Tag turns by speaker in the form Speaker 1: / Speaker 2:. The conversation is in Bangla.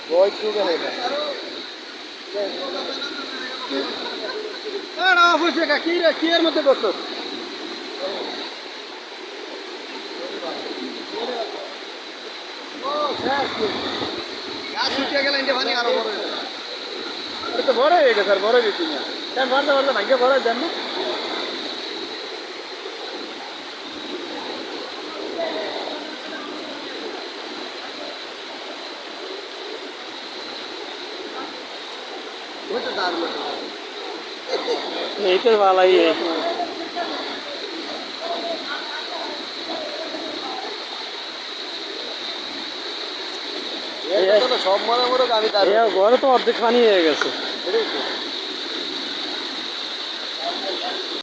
Speaker 1: বই টুকে হয় না না অবশ্যই কি রে কি এর মধ্যে বসছ গাছ উঠে গেলে ইন্ডিয়া পানি আরো বড় এটা তো বড় হয়ে গেছে আর বড় গেছি না কেন মারতে পারলে ভাগ্য বড় দেন না
Speaker 2: এই তো ভালোই
Speaker 1: সব মনে মনে আমি
Speaker 2: ঘরে তো অর্ধেক পানি হয়ে গেছে।